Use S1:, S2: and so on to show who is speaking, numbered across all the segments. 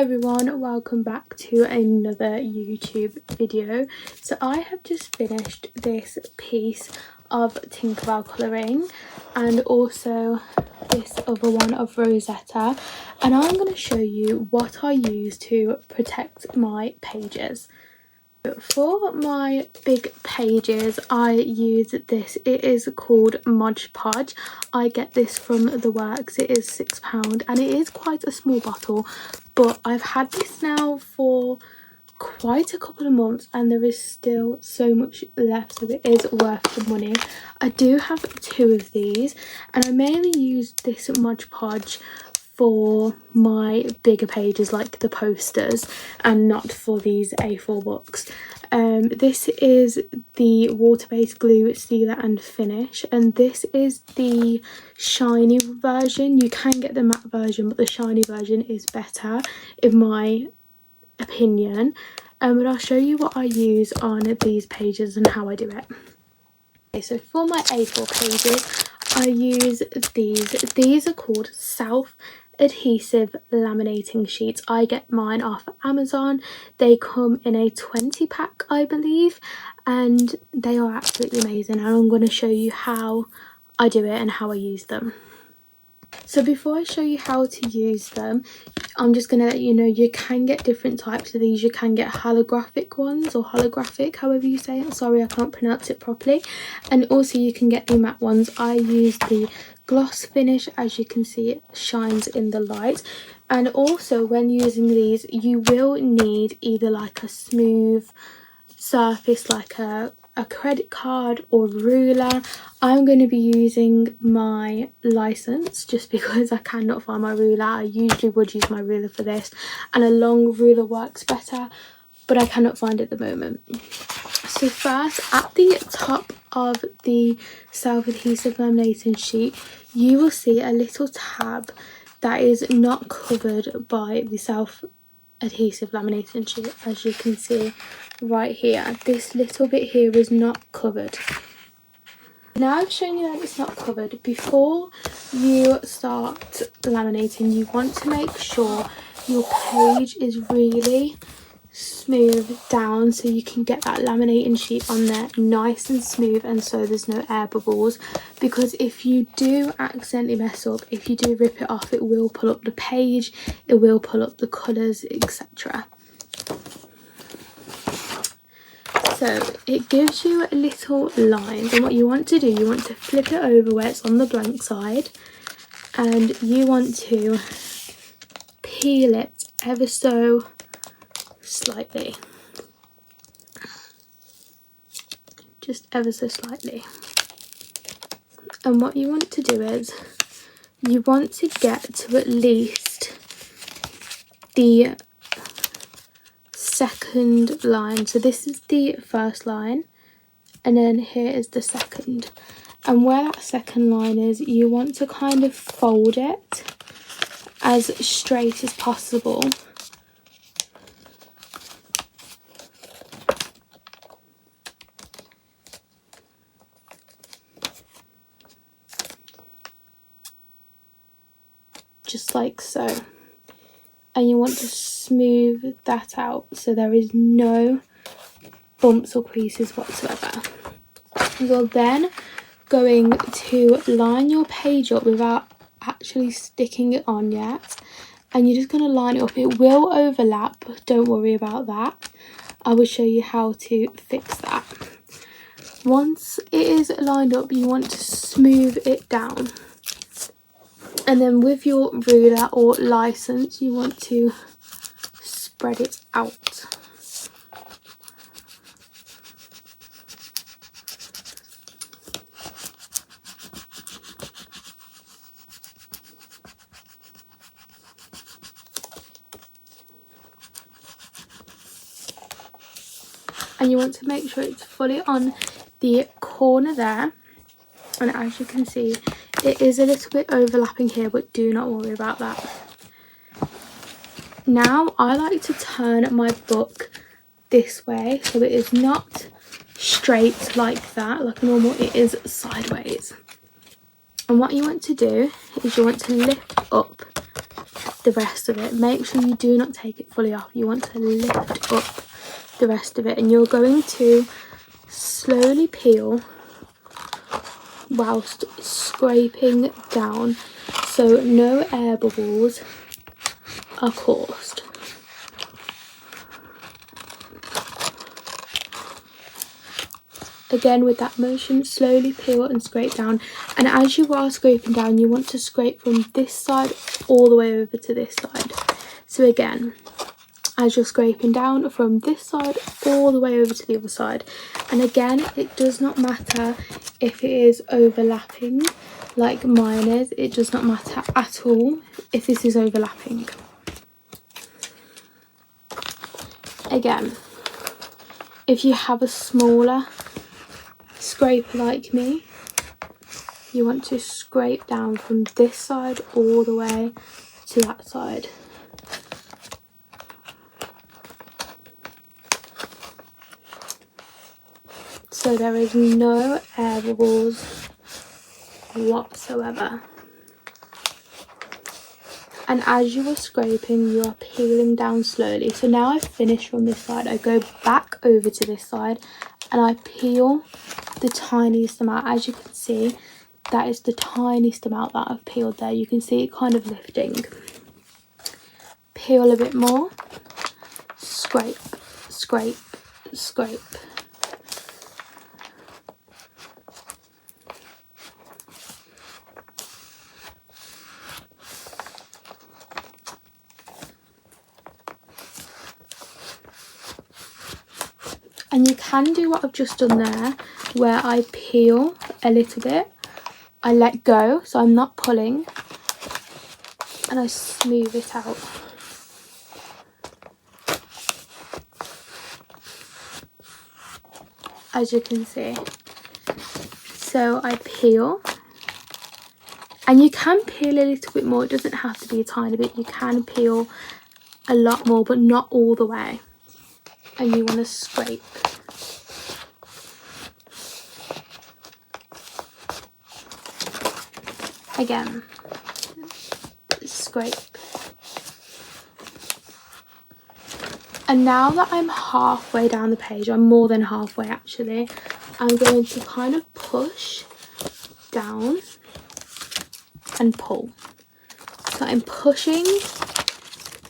S1: everyone, welcome back to another YouTube video. So I have just finished this piece of Tinkerbell colouring and also this other one of Rosetta, and I'm going to show you what I use to protect my pages. For my big pages I use this. It is called Mod Podge. I get this from The Works. It is £6 and it is quite a small bottle, but I've had this now for quite a couple of months and there is still so much left, so it is worth the money. I do have two of these and I mainly use this Mod Podge for my bigger pages like the posters and not for these A4 books. This is the water-based glue sealer and finish, and this is the shiny version. You can get the matte version, but the shiny version is better in my opinion. But I'll show you what I use on these pages and how I do it. Okay, so for my A4 pages I use these. These are called self-adhesive laminating sheets. I get mine off Amazon. They come in a 20 pack I believe, and they are absolutely amazing, and I'm going to show you how I do it and how I use them. So before I show you how to use them, I'm just going to let you know you can get different types of these. You can get holographic ones, or holographic, however you say it. Sorry, I can't pronounce it properly. And also you can get the matte ones. I use the gloss finish. As you can see, it shines in the light. And also when using these, you will need either like a smooth surface like a credit card or ruler. I'm going to be using my license just because I cannot find my ruler. I usually would use my ruler for this, and a long ruler works better, but I cannot find it at the moment. So first, at the top of the self-adhesive laminating sheet, you will see a little tab that is not covered by the self-adhesive laminating sheet. As you can see right here, this little bit here is not covered. Now I've shown you that it's not covered. Before you start laminating, you want to make sure your page is really smooth down so you can get that laminating sheet on there nice and smooth, and so there's no air bubbles, because if you do accidentally mess up, if you do rip it off, it will pull up the page, it will pull up the colours, etc. So it gives you little lines, and what you want to do, you want to flip it over where it's on the blank side, and you want to peel it ever so slightly, just ever so slightly. And what you want to do is you want to get to at least the second line. So this is the first line and then here is the second, and where that second line is, you want to kind of fold it as straight as possible. Just like so, and you want to smooth that out so there is no bumps or creases whatsoever. You're then going to line your page up without actually sticking it on yet, and you're just going to line it up. It will overlap, don't worry about that. I will show you how to fix that. Once it is lined up, you want to smooth it down. And then with your ruler or license, you want to spread it out. And you want to make sure it's fully on the corner there. And as you can see, it is a little bit overlapping here, but do not worry about that. Now I like to turn my book this way so it is not straight like that, like normal, it is sideways. And what you want to do is you want to lift up the rest of it. Make sure you do not take it fully off. You want to lift up the rest of it, and you're going to slowly peel whilst scraping down so no air bubbles are caused. Again, with that motion, slowly peel and scrape down, and as you are scraping down, you want to scrape from this side all the way over to this side. So again, as you're scraping down from this side all the way over to the other side. And again, it does not matter if it is overlapping like mine is. It does not matter at all if this is overlapping. Again, if you have a smaller scraper like me, you want to scrape down from this side all the way to that side. So there is no air bubbles whatsoever. And as you are scraping, you are peeling down slowly. So now I've finished from this side, I go back over to this side and I peel the tiniest amount. As you can see, that is the tiniest amount that I've peeled there. You can see it kind of lifting. Peel a bit more, scrape, scrape, scrape. And you can do what I've just done there, where I peel a little bit, I let go, so I'm not pulling, and I smooth it out. As you can see. So I peel, and you can peel a little bit more, it doesn't have to be a tiny bit, you can peel a lot more, but not all the way. And you want to scrape. Again, scrape. And now that I'm halfway down the page, I'm more than halfway actually, I'm going to kind of push down and pull. So I'm pushing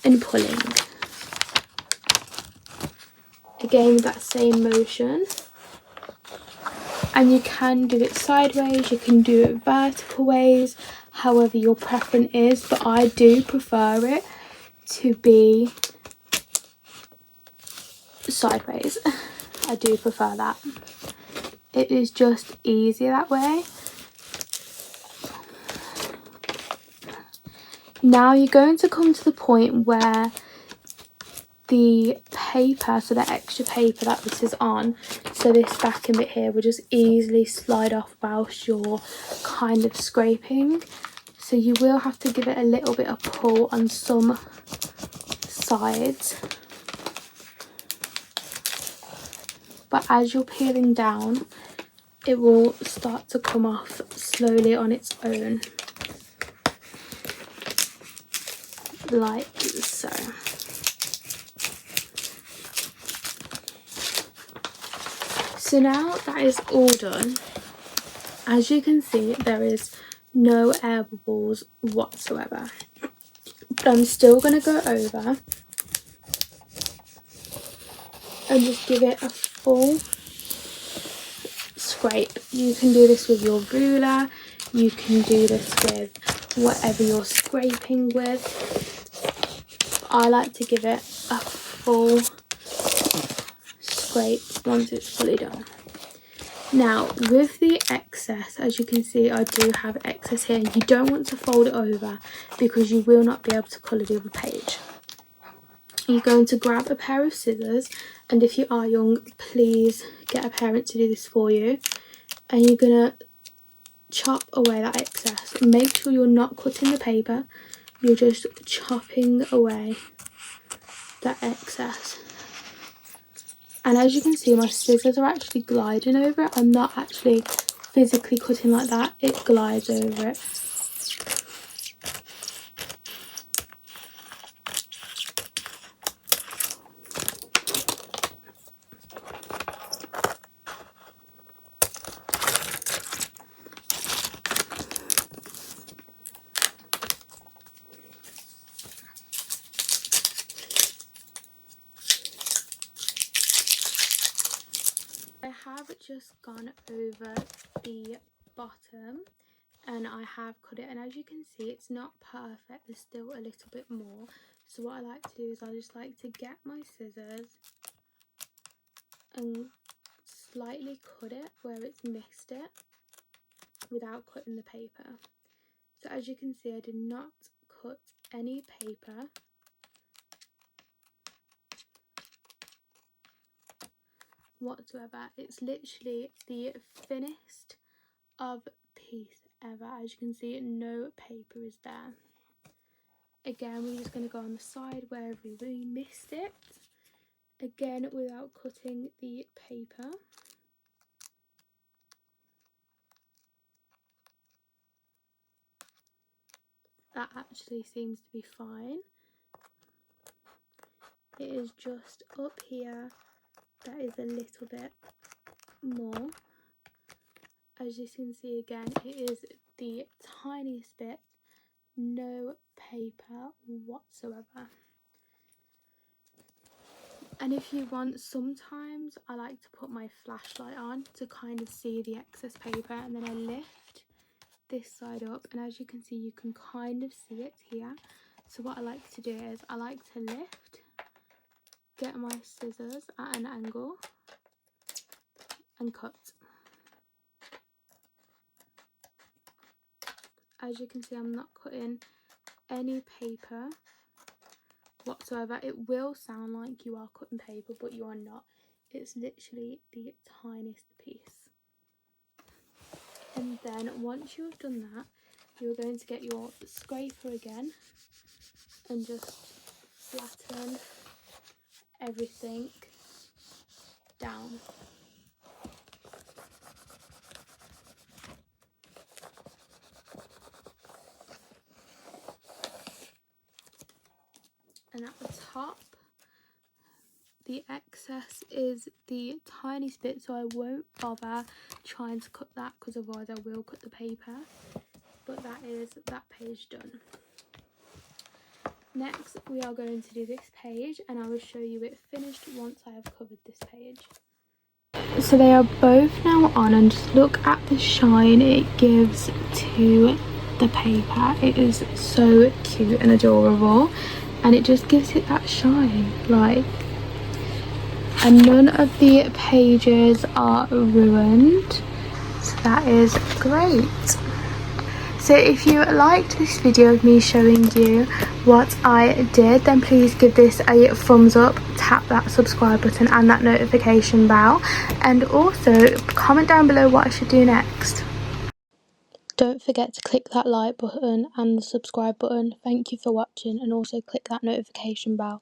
S1: and pulling. Again with that same motion. And you can do it sideways, you can do it vertical ways, however your preference is, but I do prefer it to be sideways. I do prefer that. It is just easier that way. Now you're going to come to the point where the paper, so the extra paper that this is on, so this backing bit here will just easily slide off whilst you're kind of scraping. So you will have to give it a little bit of pull on some sides. But as you're peeling down, it will start to come off slowly on its own. Like so. So now that is all done, as you can see there is no air bubbles whatsoever. But I'm still going to go over and just give it a full scrape. You can do this with your ruler, you can do this with whatever you're scraping with. I like to give it a full scrape once it's fully done. Now with the excess, as you can see I do have excess here. You don't want to fold it over because you will not be able to colour the other page. You're going to grab a pair of scissors, and if you are young, please get a parent to do this for you, and you're going to chop away that excess. Make sure you're not cutting the paper, you're just chopping away that excess. And as you can see, my scissors are actually gliding over it. I'm not actually physically cutting like that, it glides over it. have just gone over the bottom and I have cut it, and as you can see it's not perfect, there's still a little bit more. So what I like to do is I just like to get my scissors and slightly cut it where it's missed it without cutting the paper. So as you can see, I did not cut any paper. Whatsoever. It's literally the thinnest of piece ever. As you can see, no paper is there. Again, we're just going to go on the side where we missed it. Again, without cutting the paper. That actually seems to be fine. It is just up here that is a little bit more. As you can see, again, it is the tiniest bit, no paper whatsoever. And if you want, sometimes I like to put my flashlight on to kind of see the excess paper, and then I lift this side up, and as you can see, you can kind of see it here. So what I like to do is I like to lift, get my scissors at an angle and cut. As you can see, I'm not cutting any paper whatsoever. It will sound like you are cutting paper, but you are not. It's literally the tiniest piece. And then once you've done that, you're going to get your scraper again and just flatten everything down. And at the top, the excess is the tiniest bit, so I won't bother trying to cut that because otherwise I will cut the paper. But that is that page done. Next, we are going to do this page, and I will show you it finished once I have covered this page. So they are both now on, and just look at the shine it gives to the paper. It is so cute and adorable, and it just gives it that shine, like, and none of the pages are ruined, so that is great. So if you liked this video of me showing you what I did, then please give this a thumbs up, tap that subscribe button and that notification bell, and also comment down below what I should do next. Don't forget to click that like button and the subscribe button. Thank you for watching, and also click that notification bell.